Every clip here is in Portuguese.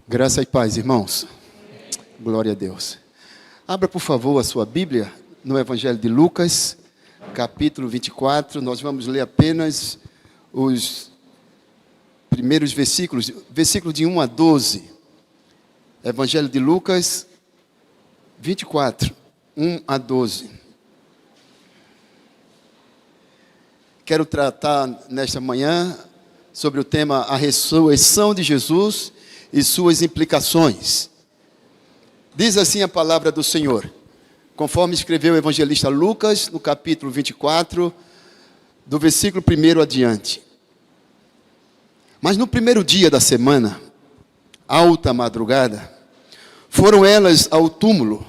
Graça e paz, irmãos. Glória a Deus. Abra, por favor, a sua Bíblia no Evangelho de Lucas, capítulo 24. Nós vamos ler apenas os primeiros versículos, versículo de 1 a 12. Evangelho de Lucas 24, 1 a 12. Quero tratar nesta manhã sobre o tema a ressurreição de Jesus e suas implicações. Diz assim a palavra do Senhor, conforme escreveu o evangelista Lucas, no capítulo 24, do versículo 1 adiante. Mas no primeiro dia da semana, alta madrugada, foram elas ao túmulo,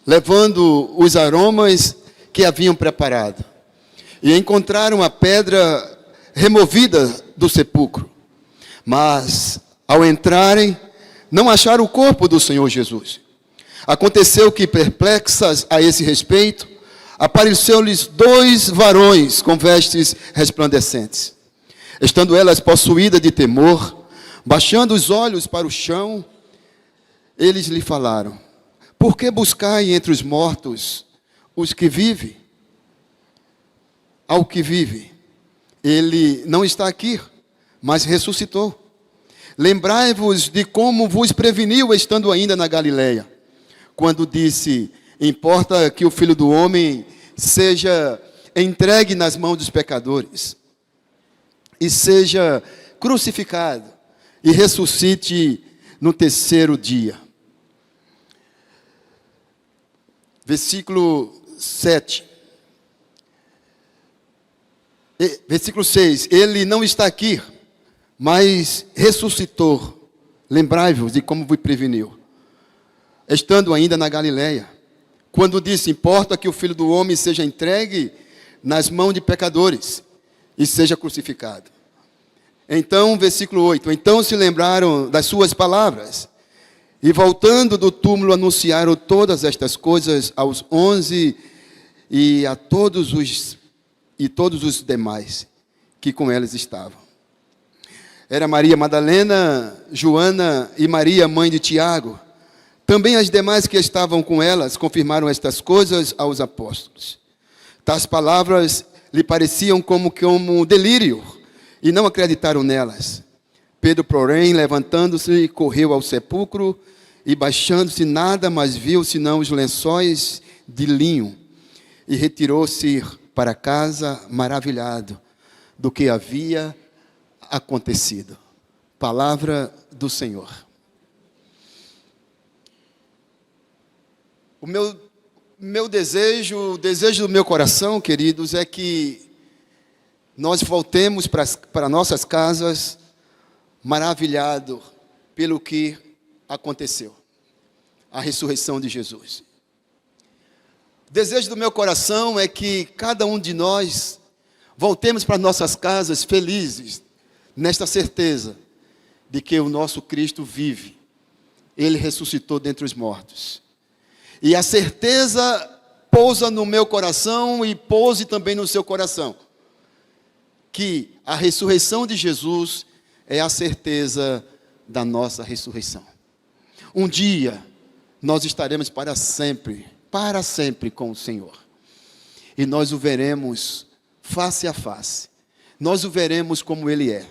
levando os aromas que haviam preparado, e encontraram a pedra removida do sepulcro. Mas, ao entrarem, não acharam o corpo do Senhor Jesus. Aconteceu que, perplexas a esse respeito, apareceu-lhes 2 varões com vestes resplandecentes. Estando elas possuídas de temor, baixando os olhos para o chão, eles lhe falaram: por que buscai entre os mortos os que vivem? Ao que vive, ele não está aqui, mas ressuscitou. Lembrai-vos de como vos preveniu estando ainda na Galileia, quando disse: importa que o Filho do Homem seja entregue nas mãos dos pecadores, e seja crucificado, e ressuscite no terceiro dia. Versículo 7. Versículo 6. Ele não está aqui, mas ressuscitou. Lembrai-vos de como vos preveniu, estando ainda na Galileia, quando disse: importa que o Filho do Homem seja entregue nas mãos de pecadores e seja crucificado. Então, versículo 8. Então se lembraram das suas palavras, e voltando do túmulo anunciaram todas estas coisas aos 11 e a todos os demais que com eles estavam. Era Maria Madalena, Joana e Maria, mãe de Tiago. Também as demais que estavam com elas confirmaram estas coisas aos apóstolos. Tais palavras lhe pareciam como delírio, e não acreditaram nelas. Pedro, porém, levantando-se, correu ao sepulcro, e baixando-se, nada mais viu senão os lençóis de linho, e retirou-se para casa maravilhado do que havia acontecido. Palavra do Senhor. O meu desejo, o desejo do meu coração, queridos, é que nós voltemos para nossas casas maravilhado pelo que aconteceu, a ressurreição de Jesus. O desejo do meu coração é que cada um de nós voltemos para nossas casas felizes, nesta certeza de que o nosso Cristo vive. Ele ressuscitou dentre os mortos. E a certeza pousa no meu coração e pouse também no seu coração, que a ressurreição de Jesus é a certeza da nossa ressurreição. Um dia nós estaremos para sempre com o Senhor. E nós o veremos face a face. Nós o veremos como Ele é.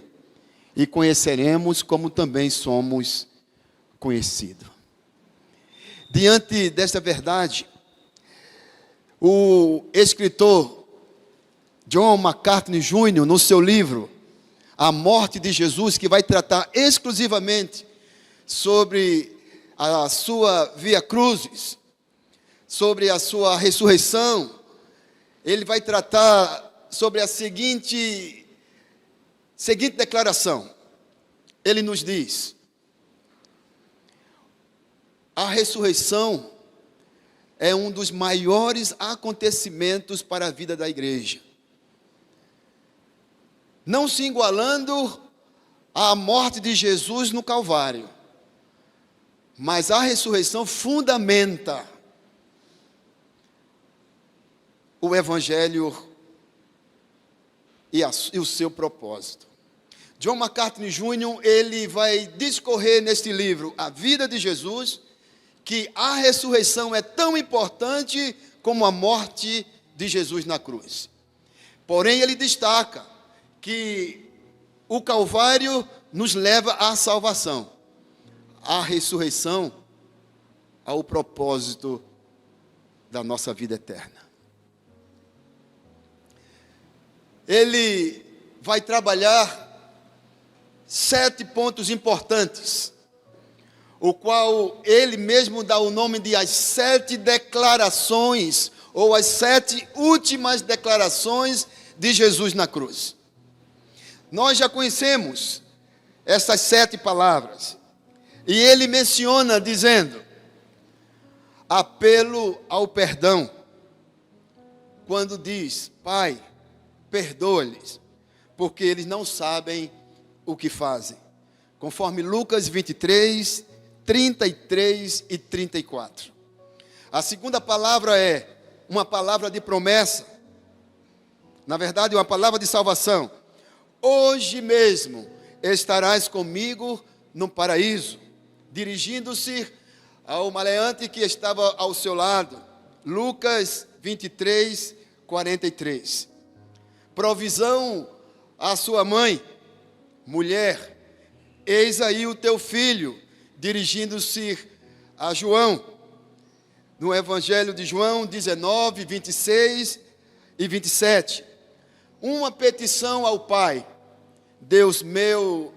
E conheceremos como também somos conhecidos. Diante desta verdade, o escritor John MacArthur Jr., no seu livro A Morte de Jesus, que vai tratar exclusivamente sobre a sua via crucis, sobre a sua ressurreição, ele vai tratar sobre a seguinte declaração. Ele nos diz: a ressurreição é um dos maiores acontecimentos para a vida da igreja, não se igualando à morte de Jesus no Calvário, mas a ressurreição fundamenta o Evangelho e o seu propósito. John MacArthur Jr., ele vai discorrer neste livro a vida de Jesus, que a ressurreição é tão importante como a morte de Jesus na cruz. Porém, ele destaca que o Calvário nos leva à salvação, à ressurreição, ao propósito da nossa vida eterna. Ele vai trabalhar 7 pontos importantes, o qual ele mesmo dá o nome de as 7 declarações, ou as 7 últimas declarações de Jesus na cruz. Nós já conhecemos essas 7 palavras, e ele menciona dizendo: apelo ao perdão, quando diz: Pai, perdoa-lhes, porque eles não sabem o que fazem, conforme Lucas 23, 33 e 34. A segunda palavra é uma palavra de promessa, na verdade uma palavra de salvação. Hoje mesmo estarás comigo no paraíso, dirigindo-se ao maleante que estava ao seu lado. Lucas 23, 43. Provisão à sua mãe: mulher, eis aí o teu filho, dirigindo-se a João, no Evangelho de João 19, 26 e 27. Uma petição ao Pai: Deus meu,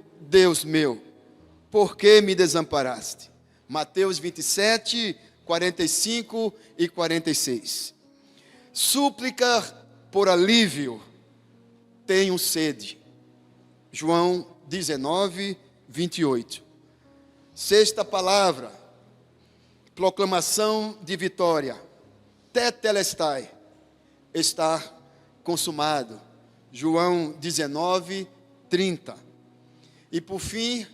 por que me desamparaste? Mateus 27, 45 e 46. Súplica por alívio: tenho sede. João 19, 28. Sexta palavra: proclamação de vitória. Tetelestai, está consumado. João 19, 30. E por fim,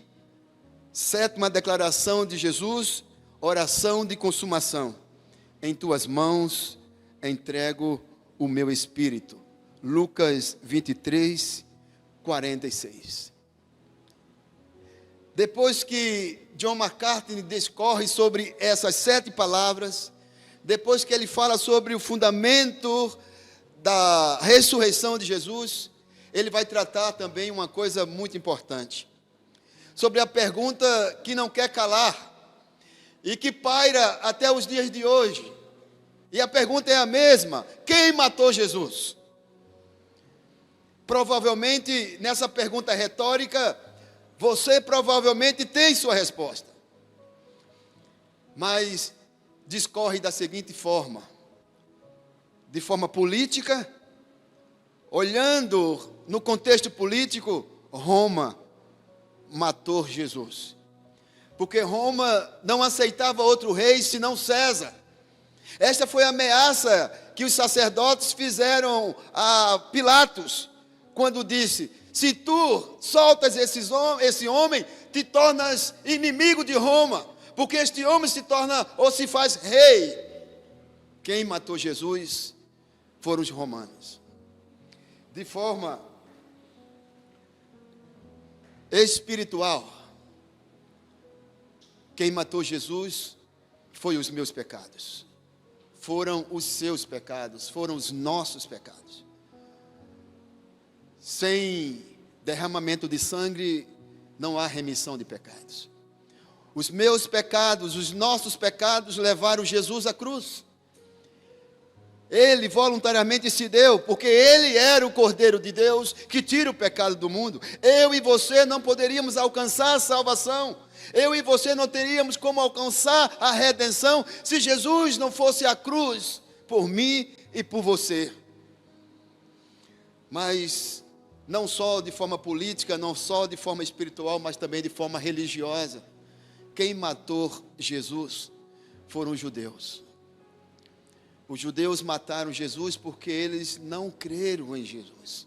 sétima declaração de Jesus, oração de consumação: em tuas mãos entrego o meu espírito. Lucas 23, 46. Depois que John MacArthur discorre sobre essas 7 palavras, depois que ele fala sobre o fundamento da ressurreição de Jesus, ele vai tratar também uma coisa muito importante, sobre a pergunta que não quer calar e que paira até os dias de hoje. E a pergunta é a mesma: quem matou Jesus? Provavelmente, nessa pergunta retórica, você provavelmente tem sua resposta, mas discorre da seguinte forma: de forma política, olhando no contexto político, Roma matou Jesus, porque Roma não aceitava outro rei senão César. Esta foi a ameaça que os sacerdotes fizeram a Pilatos, quando disse: se tu soltas esse homem, te tornas inimigo de Roma, porque este homem se torna ou se faz rei. Quem matou Jesus foram os romanos. De forma espiritual, quem matou Jesus foi os meus pecados, foram os seus pecados, foram os nossos pecados. Sem derramamento de sangue não há remissão de pecados. Os meus pecados, os nossos pecados levaram Jesus à cruz. Ele voluntariamente se deu, porque Ele era o Cordeiro de Deus que tira o pecado do mundo. Eu e você não poderíamos alcançar a salvação. Eu e você não teríamos como alcançar a redenção se Jesus não fosse à cruz por mim e por você. Mas não só de forma política, não só de forma espiritual, mas também de forma religiosa. Quem matou Jesus foram os judeus. Os judeus mataram Jesus porque eles não creram em Jesus.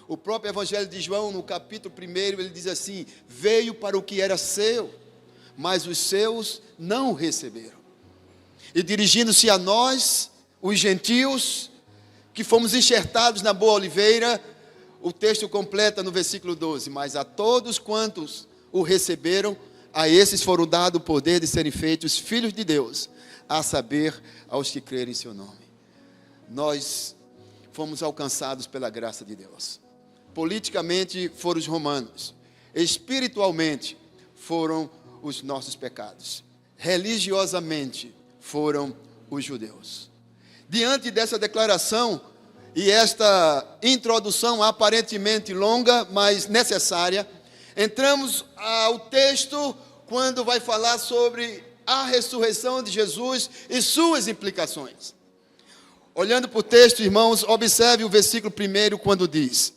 O próprio Evangelho de João, no capítulo 1, ele diz assim: veio para o que era seu, mas os seus não o receberam. E dirigindo-se a nós, os gentios, que fomos enxertados na boa oliveira, o texto completa no versículo 12: mas a todos quantos o receberam, a esses foram dado o poder de serem feitos filhos de Deus, a saber, aos que crerem em seu nome. Nós fomos alcançados pela graça de Deus. Politicamente foram os romanos, espiritualmente foram os nossos pecados, religiosamente foram os judeus. Diante dessa declaração e esta introdução aparentemente longa, mas necessária, entramos ao texto quando vai falar sobre a ressurreição de Jesus e suas implicações. Olhando para o texto, irmãos, observe o versículo 1 quando diz: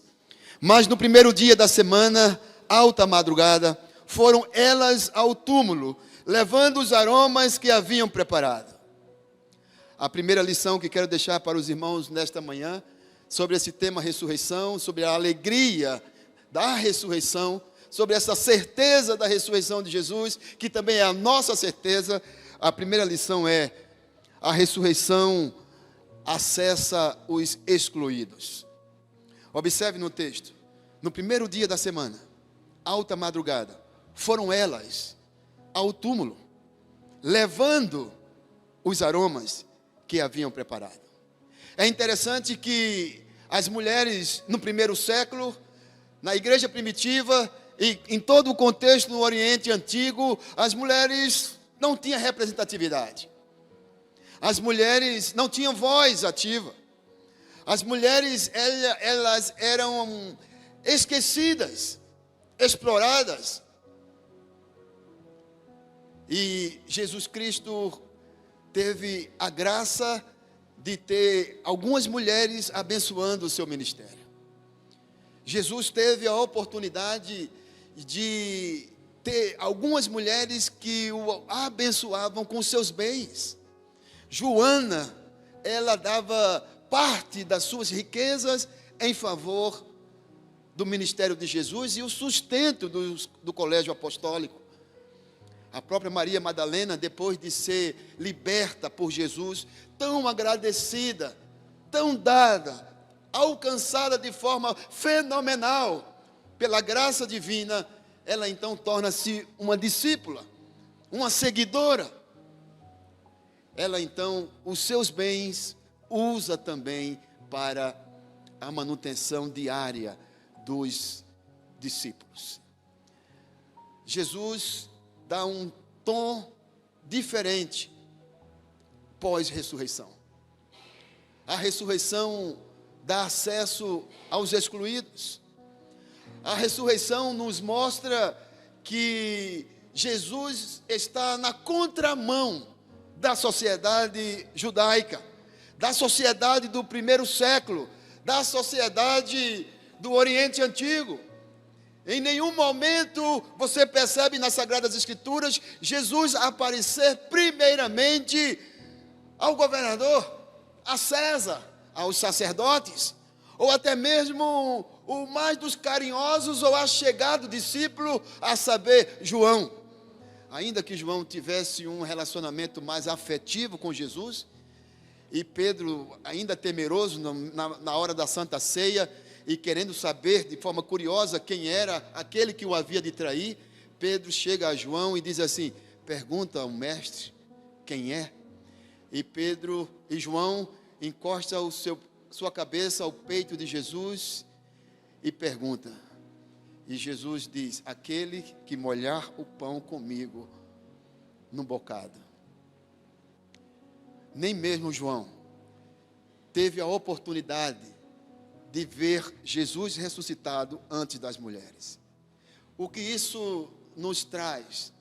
mas no primeiro dia da semana, alta madrugada, foram elas ao túmulo, levando os aromas que haviam preparado. A primeira lição que quero deixar para os irmãos nesta manhã, sobre esse tema ressurreição, sobre a alegria da ressurreição, sobre essa certeza da ressurreição de Jesus, que também é a nossa certeza. A primeira lição é: a ressurreição acessa os excluídos. Observe no texto: no primeiro dia da semana, alta madrugada, foram elas ao túmulo, levando os aromas que haviam preparado. É interessante que as mulheres no primeiro século, na igreja primitiva e em todo o contexto no Oriente Antigo, as mulheres não tinham representatividade. As mulheres não tinham voz ativa. As mulheres, elas eram esquecidas, exploradas. E Jesus Cristo teve a graça de ter algumas mulheres abençoando o seu ministério. Jesus teve a oportunidade de ter algumas mulheres que o abençoavam com seus bens. Joana, ela dava parte das suas riquezas em favor do ministério de Jesus e o sustento do colégio apostólico. A própria Maria Madalena, depois de ser liberta por Jesus, tão agradecida, tão dada, alcançada de forma fenomenal pela graça divina, ela então torna-se uma discípula, uma seguidora. Ela então, os seus bens, usa também para a manutenção diária dos discípulos. Jesus dá um tom diferente pós-ressurreição. A ressurreição dá acesso aos excluídos. A ressurreição nos mostra que Jesus está na contramão da sociedade judaica, da sociedade do primeiro século, da sociedade do Oriente Antigo. Em nenhum momento você percebe nas Sagradas Escrituras Jesus aparecer primeiramente ao governador, a César, aos sacerdotes, ou até mesmo o mais dos carinhosos ou achegado discípulo, a saber, João. Ainda que João tivesse um relacionamento mais afetivo com Jesus, e Pedro, ainda temeroso na hora da Santa Ceia, e querendo saber de forma curiosa quem era aquele que o havia de trair, Pedro chega a João e diz assim: pergunta ao mestre quem é. E Pedro e João encostam sua cabeça ao peito de Jesus e pergunta. E Jesus diz: aquele que molhar o pão comigo no bocado. Nem mesmo João teve a oportunidade de ver Jesus ressuscitado antes das mulheres. O que isso nos traz,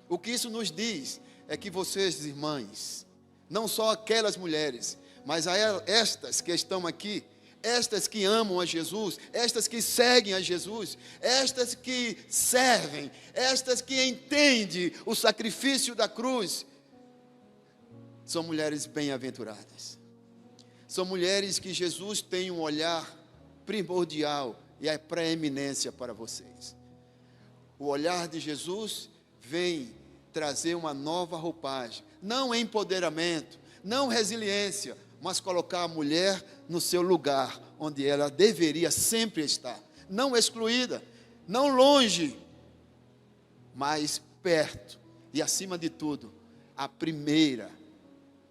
o que isso nos diz, é que vocês, irmãs, não só aquelas mulheres, mas estas que estão aqui, estas que amam a Jesus, estas que seguem a Jesus, estas que servem, estas que entendem o sacrifício da cruz, são mulheres bem-aventuradas. São mulheres que Jesus tem um olhar primordial e a preeminência para vocês. O olhar de Jesus vem trazer uma nova roupagem, não empoderamento, não resiliência, mas colocar a mulher no seu lugar, onde ela deveria sempre estar. Não excluída, não longe, mas perto. E acima de tudo, a primeira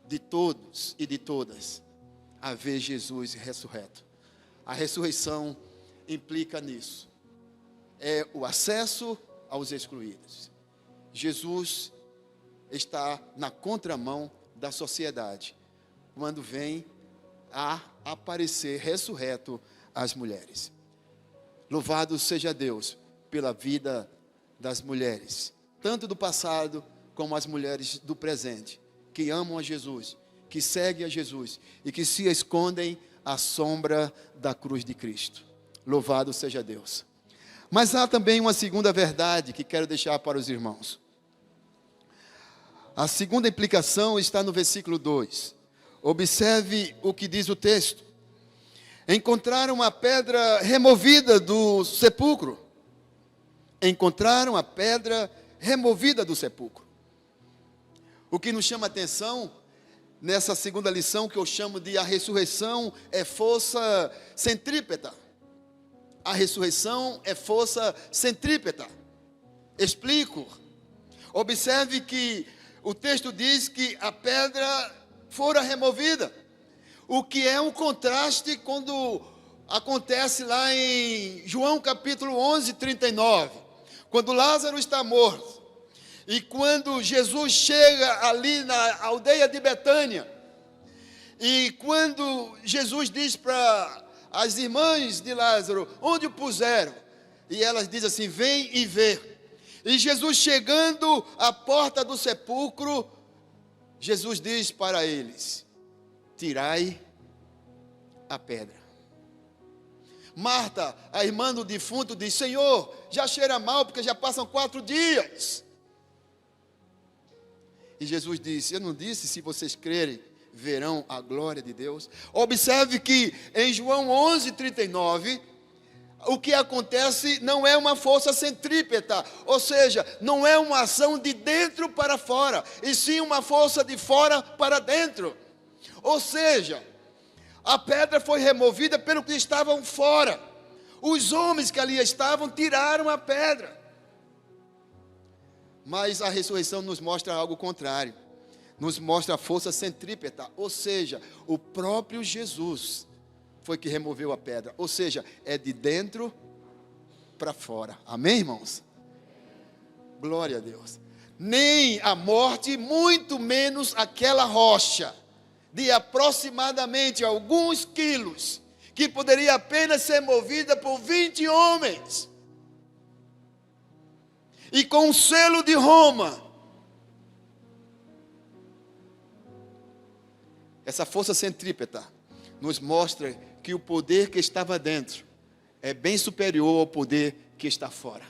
de todos e de todas a ver Jesus ressurreto. A ressurreição implica nisso. É o acesso aos excluídos. Jesus está na contramão da sociedade, quando vem a aparecer ressurreto às mulheres. Louvado seja Deus pela vida das mulheres, tanto do passado como as mulheres do presente, que amam a Jesus, que seguem a Jesus e que se escondem à sombra da cruz de Cristo. Louvado seja Deus. Mas há também uma segunda verdade que quero deixar para os irmãos. A segunda implicação está no versículo 2. Observe o que diz o texto. Encontraram a pedra removida do sepulcro. Encontraram a pedra removida do sepulcro. O que nos chama a atenção nessa segunda lição, que eu chamo de a ressurreição é força centrípeta. A ressurreição é força centrípeta. Explico. Observe que o texto diz que a pedra fora removida. O que é um contraste quando acontece lá em João capítulo 11, 39. Quando Lázaro está morto. E quando Jesus chega ali na aldeia de Betânia. E quando Jesus diz para as irmãs de Lázaro, onde o puseram? E elas dizem assim, vem e vê. E Jesus chegando à porta do sepulcro, Jesus diz para eles, tirai a pedra. Marta, a irmã do defunto, diz, Senhor, já cheira mal, porque já passam 4 dias. E Jesus disse, eu não disse, se vocês crerem, verão a glória de Deus. Observe que em João 11, 39, o que acontece não é uma força centrípeta, ou seja, não é uma ação de dentro para fora, e sim uma força de fora para dentro. Ou seja, a pedra foi removida pelo que estavam fora. Os homens que ali estavam tiraram a pedra. Mas a ressurreição nos mostra algo contrário. Nos mostra a força centrípeta, ou seja, o próprio Jesus foi que removeu a pedra. Ou seja, é de dentro para fora. Amém, irmãos? Glória a Deus. Nem a morte, muito menos aquela rocha de aproximadamente alguns quilos, que poderia apenas ser movida por 20 homens. E com o selo de Roma. Essa força centrípeta nos mostra que o poder que estava dentro é bem superior ao poder que está fora.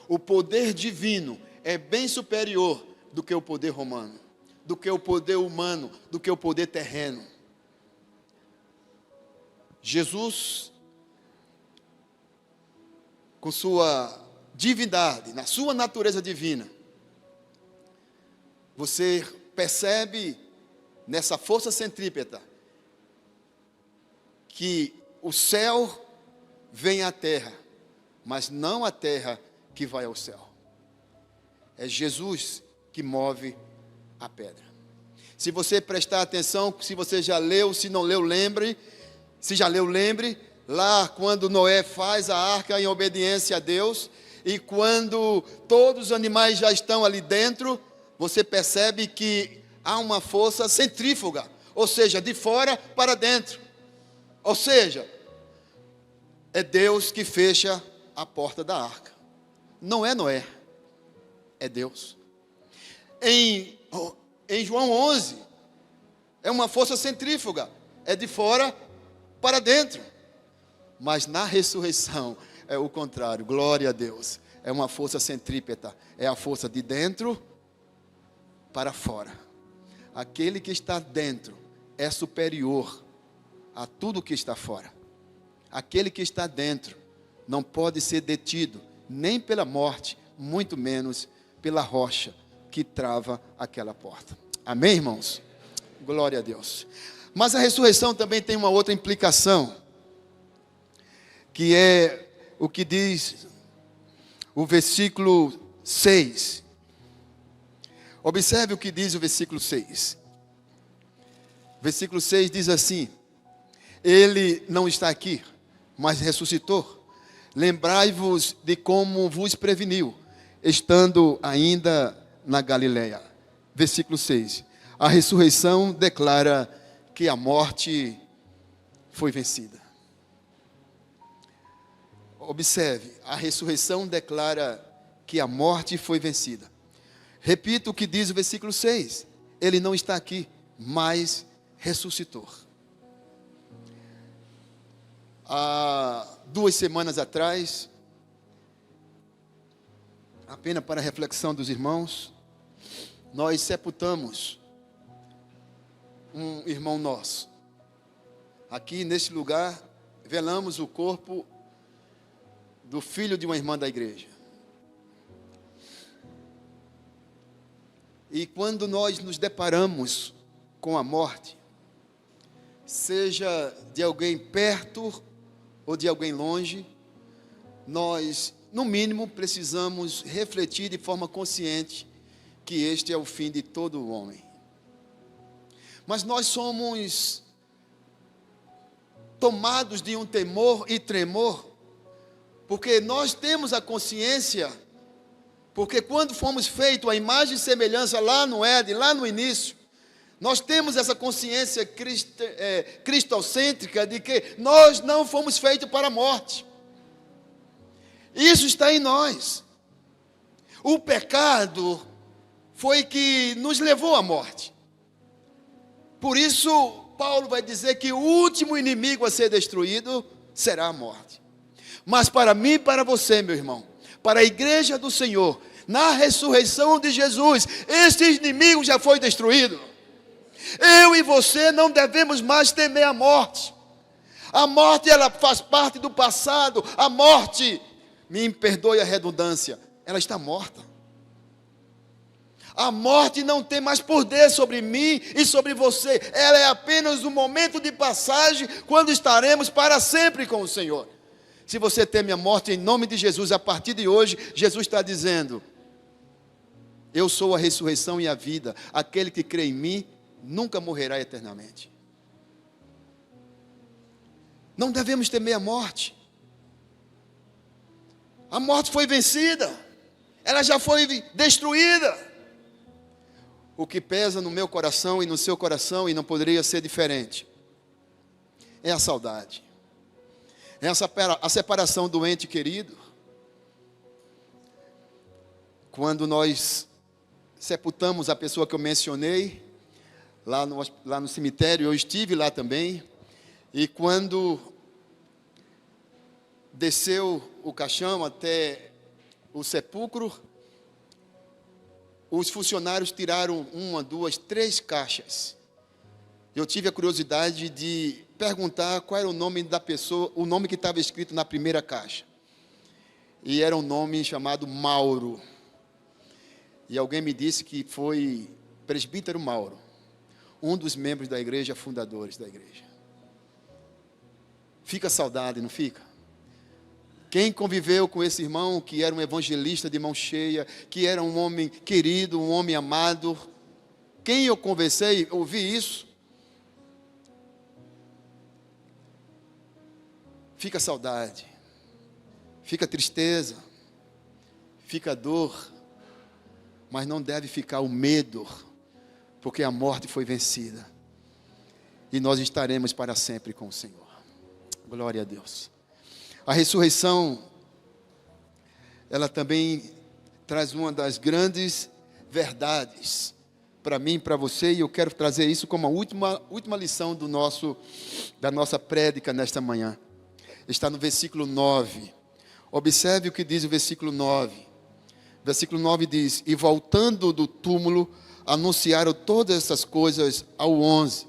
O poder divino é bem superior do que o poder romano, do que o poder humano, do que o poder terreno. Jesus, com sua divindade, na sua natureza divina, você percebe nessa força centrípeta que o céu vem à terra, mas não a terra que vai ao céu. É Jesus que move a pedra. Se você prestar atenção, se você já leu, se não leu, lembre. Se já leu, lembre. Lá quando Noé faz a arca em obediência a Deus, e quando todos os animais já estão ali dentro, você percebe que há uma força centrífuga, ou seja, de fora para dentro. Ou seja, é Deus que fecha a porta da arca. Não é Noé, é Deus. Em João 11, é uma força centrífuga, é de fora para dentro. Mas na ressurreição é o contrário, glória a Deus. É uma força centrípeta, é a força de dentro para fora. Aquele que está dentro é superior a tudo que está fora. Aquele que está dentro não pode ser detido, nem pela morte, muito menos pela rocha que trava aquela porta. Amém, irmãos? Glória a Deus. Mas a ressurreição também tem uma outra implicação, que é o que diz o versículo 6. Observe o que diz o versículo 6. Versículo 6 diz assim: Ele não está aqui, mas ressuscitou. Lembrai-vos de como vos preveniu, estando ainda na Galileia. Versículo 6. A ressurreição declara que a morte foi vencida. Observe, a ressurreição declara que a morte foi vencida. Repito o que diz o versículo 6. Ele não está aqui, mas ressuscitou. Há 2 semanas atrás, apenas para a reflexão dos irmãos, nós sepultamos um irmão nosso. Aqui neste lugar, velamos o corpo do filho de uma irmã da igreja. E quando nós nos deparamos com a morte, seja de alguém perto ou de alguém longe, nós, no mínimo, precisamos refletir de forma consciente que este é o fim de todo o homem. Mas nós somos tomados de um temor e tremor, porque nós temos a consciência, porque quando fomos feitos a imagem e semelhança lá no Éden, lá no início, nós temos essa consciência cristocêntrica de que nós não fomos feitos para a morte. Isso está em nós. O pecado foi que nos levou à morte. Por isso, Paulo vai dizer que o último inimigo a ser destruído será a morte. Mas para mim e para você, meu irmão, para a igreja do Senhor, na ressurreição de Jesus, esse inimigo já foi destruído. Eu e você não devemos mais temer a morte. A morte, ela faz parte do passado. A morte, me perdoe a redundância, ela está morta. A morte não tem mais poder sobre mim e sobre você. Ela é apenas um momento de passagem, quando estaremos para sempre com o Senhor. Se você teme a morte, em nome de Jesus, a partir de hoje, Jesus está dizendo: eu sou a ressurreição e a vida. Aquele que crê em mim nunca morrerá eternamente. Não devemos temer a morte. A morte foi vencida. Ela já foi destruída. O que pesa no meu coração e no seu coração, e não poderia ser diferente, é a saudade. É a separação do ente querido. Quando nós sepultamos a pessoa que eu mencionei, lá no cemitério, eu estive lá também, e quando desceu o caixão até o sepulcro, os funcionários tiraram 1, 2, 3 caixas. Eu tive a curiosidade de perguntar qual era o nome da pessoa, o nome que estava escrito na primeira caixa. E era um nome chamado Mauro. E alguém me disse que foi presbítero Mauro, um dos membros da igreja, fundadores da igreja. Fica saudade, não fica? Quem conviveu com esse irmão, que era um evangelista de mão cheia, que era um homem querido, um homem amado, quem eu conversei, ouvi isso, fica saudade, fica tristeza, fica dor, mas não deve ficar o medo, porque a morte foi vencida, e nós estaremos para sempre com o Senhor. Glória a Deus. A ressurreição, ela também traz uma das grandes verdades para mim e para você, e eu quero trazer isso como a última lição da nossa prédica nesta manhã. Está no versículo 9. Observe o que diz o versículo 9. Versículo 9 diz: e voltando do túmulo, anunciaram todas essas coisas ao 11,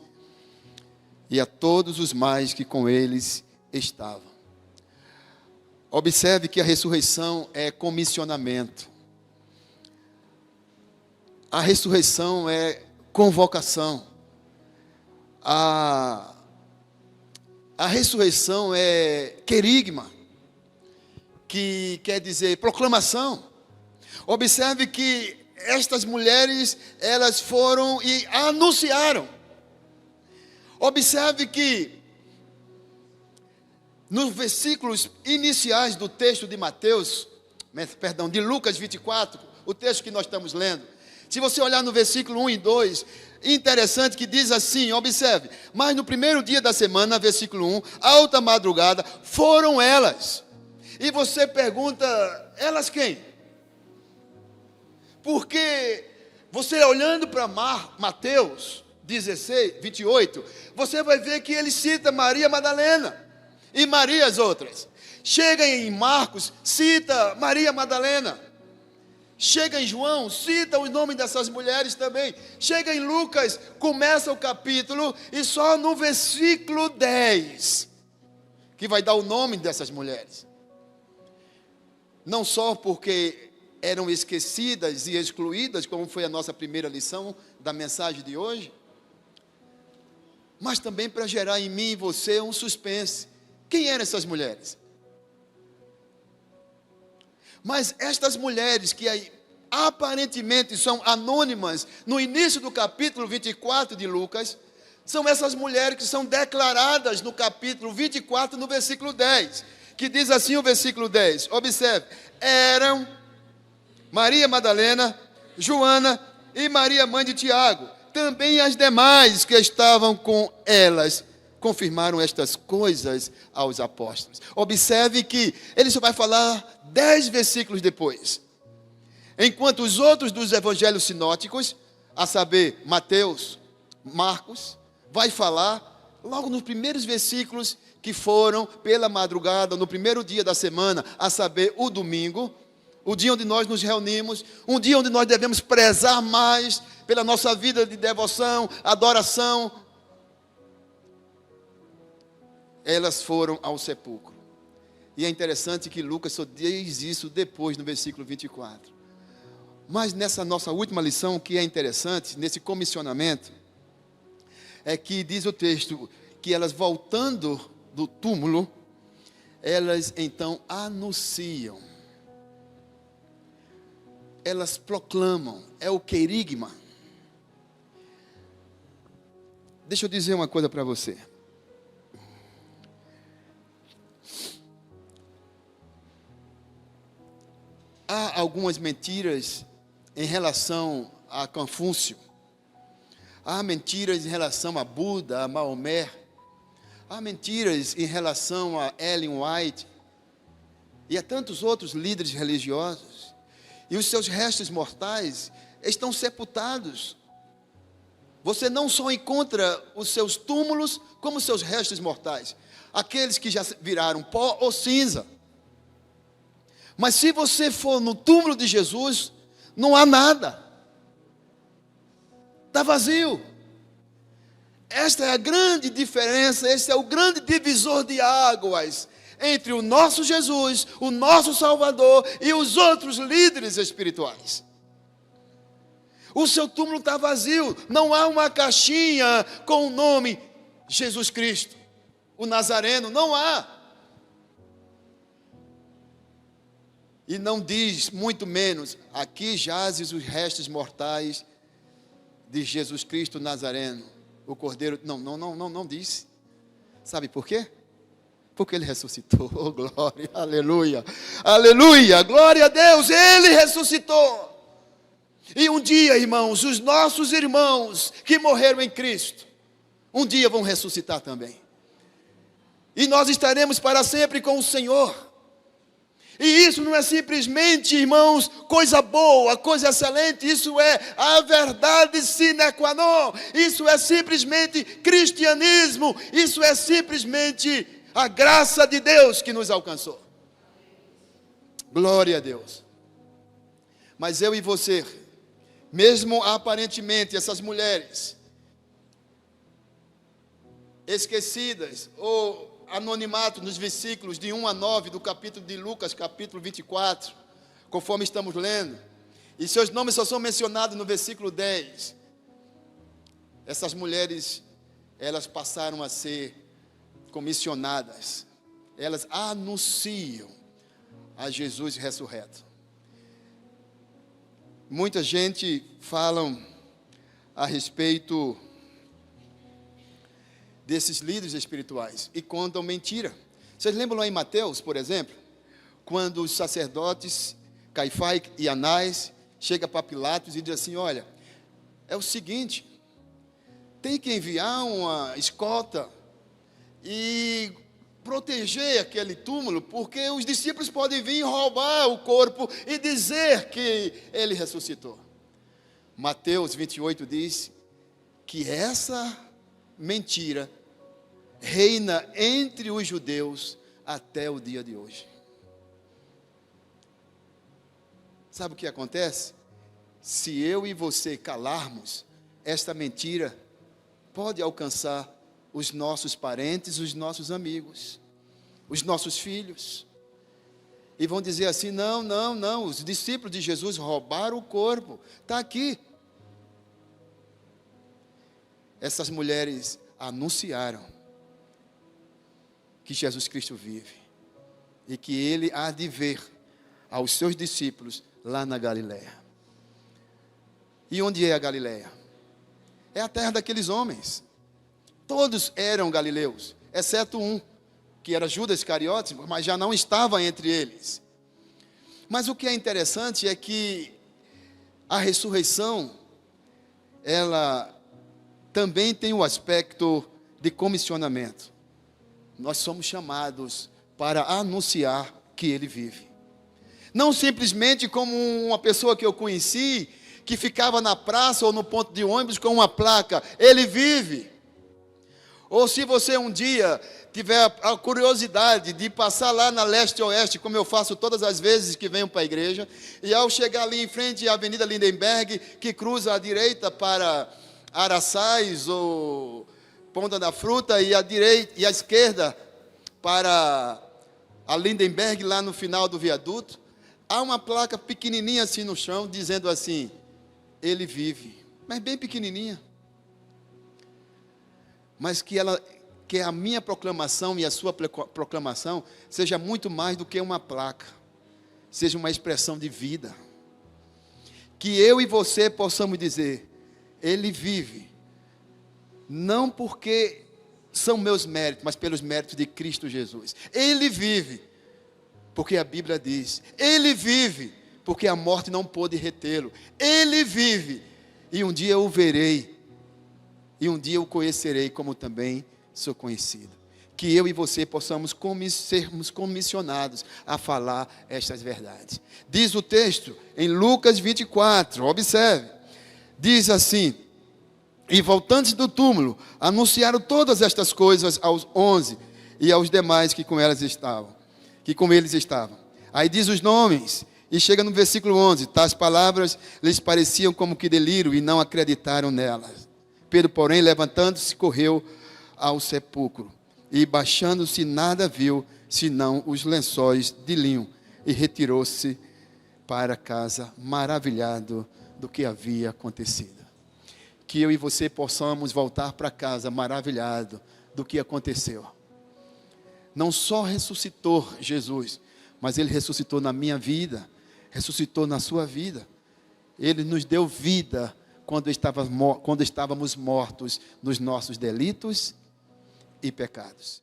e a todos os mais que com eles estavam. Observe que a ressurreição é comissionamento. A ressurreição é convocação. A ressurreição é querigma, que quer dizer proclamação. Observe que estas mulheres, elas foram e anunciaram. Observe que nos versículos iniciais do texto de Lucas 24, o texto que nós estamos lendo, se você olhar no versículo 1 e 2, interessante que diz assim, observe: mas no primeiro dia da semana, versículo 1, alta madrugada, foram elas. E você pergunta, elas quem? Porque você olhando para Mateus 16, 28, você vai ver que ele cita Maria Madalena e Maria as outras. Chega em Marcos, cita Maria Madalena. Chega em João, cita o nome dessas mulheres também. Chega em Lucas, começa o capítulo e só no versículo 10 que vai dar o nome dessas mulheres. Não só porque eram esquecidas e excluídas, como foi a nossa primeira lição da mensagem de hoje, mas também para gerar em mim e você um suspense. Quem eram essas mulheres? Mas estas mulheres que aparentemente são anônimas, no início do capítulo 24 de Lucas, são essas mulheres que são declaradas no capítulo 24, no versículo 10, que diz assim o versículo 10, observe: eram Maria Madalena, Joana e Maria, mãe de Tiago. Também as demais que estavam com elas confirmaram estas coisas aos apóstolos. Observe que ele só vai falar 10 versículos depois. Enquanto os outros dos evangelhos sinóticos, a saber, Mateus, Marcos, vai falar logo nos primeiros versículos que foram pela madrugada, no primeiro dia da semana, a saber, o domingo, o dia onde nós nos reunimos, um dia onde nós devemos prezar mais pela nossa vida de devoção, adoração. Elas foram ao sepulcro. E é interessante que Lucas só diz isso depois, no versículo 24. Mas nessa nossa última lição, o que é interessante, nesse comissionamento, é que diz o texto, que elas voltando do túmulo, elas então anunciam. Elas proclamam, é o querigma. Deixa eu dizer uma coisa para você. Há algumas mentiras em relação a Confúcio. Há mentiras em relação a Buda, a Maomé. Há mentiras em relação a Ellen White e a tantos outros líderes religiosos. E os seus restos mortais estão sepultados. Você não só encontra os seus túmulos, como os seus restos mortais. Aqueles que já viraram pó ou cinza. Mas se você for no túmulo de Jesus, não há nada. Está vazio. Esta é a grande diferença, esse é o grande divisor de águas entre o nosso Jesus, o nosso Salvador e os outros líderes espirituais. O seu túmulo está vazio, não há uma caixinha com o nome Jesus Cristo, o Nazareno, não há. E não diz, muito menos, aqui jazem os restos mortais de Jesus Cristo Nazareno, o Cordeiro. Não disse. Sabe por quê? Porque ele ressuscitou. Oh, glória, aleluia, aleluia, glória a Deus, ele ressuscitou. E um dia, irmãos, os nossos irmãos que morreram em Cristo, um dia vão ressuscitar também. E nós estaremos para sempre com o Senhor. E isso não é simplesmente, irmãos, coisa boa, coisa excelente. Isso é a verdade sine qua non. Isso é simplesmente cristianismo. Isso é simplesmente a graça de Deus que nos alcançou. Glória a Deus. Mas eu e você, mesmo aparentemente essas mulheres esquecidas ou anonimato nos versículos de 1 a 9 do capítulo de Lucas, capítulo 24, conforme estamos lendo, e seus nomes só são mencionados no versículo 10. Essas mulheres elas passaram a ser comissionadas. Elas anunciam a Jesus ressurreto. Muita gente fala a respeito desses líderes espirituais e contam mentira. Vocês lembram lá em Mateus, por exemplo, quando os sacerdotes Caifás e Anás chegam para Pilatos e dizem assim: olha, é o seguinte, tem que enviar uma escolta e proteger aquele túmulo, porque os discípulos podem vir roubar o corpo e dizer que ele ressuscitou. Mateus 28 diz que essa mentira reina entre os judeus até o dia de hoje. Sabe o que acontece? Se eu e você calarmos, esta mentira pode alcançar os nossos parentes, os nossos amigos, os nossos filhos. E vão dizer assim: não, os discípulos de Jesus roubaram o corpo, está aqui. Essas mulheres anunciaram que Jesus Cristo vive e que Ele há de ver aos seus discípulos lá na Galileia. E onde é a Galileia? É a terra daqueles homens. Todos eram galileus, exceto um, que era Judas Iscariotes, mas já não estava entre eles. Mas o que é interessante é que a ressurreição, ela também tem o aspecto de comissionamento. Nós somos chamados para anunciar que Ele vive. Não simplesmente como uma pessoa que eu conheci, que ficava na praça ou no ponto de ônibus com uma placa: Ele vive. Ou se você um dia tiver a curiosidade de passar lá na leste-oeste, como eu faço todas as vezes que venho para a igreja, e ao chegar ali em frente à Avenida Lindenberg, que cruza à direita para Araçais ou Ponta da Fruta, e à direita e à esquerda para a Lindenberg, lá no final do viaduto, há uma placa pequenininha assim no chão, dizendo assim: Ele vive. Mas bem pequenininha. Mas que a minha proclamação e a sua proclamação seja muito mais do que uma placa, seja uma expressão de vida. Que eu e você possamos dizer: Ele vive, não porque são meus méritos, mas pelos méritos de Cristo Jesus. Ele vive, porque a Bíblia diz: Ele vive, porque a morte não pôde retê-lo. Ele vive, e um dia eu o verei, e um dia eu o conhecerei como também sou conhecido. Que eu e você possamos sermos comissionados a falar estas verdades. Diz o texto em Lucas 24, observe, diz assim: e voltando do túmulo, anunciaram todas estas coisas aos 11 e aos demais que com eles estavam. Aí diz os nomes, e chega no versículo 11: tais palavras lhes pareciam como que delírio, e não acreditaram nelas. Pedro, porém, levantando-se, correu ao sepulcro, e baixando-se nada viu, senão os lençóis de linho, e retirou-se para casa, maravilhado do que havia acontecido. Que eu e você possamos voltar para casa maravilhado do que aconteceu. Não só ressuscitou Jesus, mas Ele ressuscitou na minha vida, ressuscitou na sua vida. Ele nos deu vida quando estávamos mortos nos nossos delitos e pecados.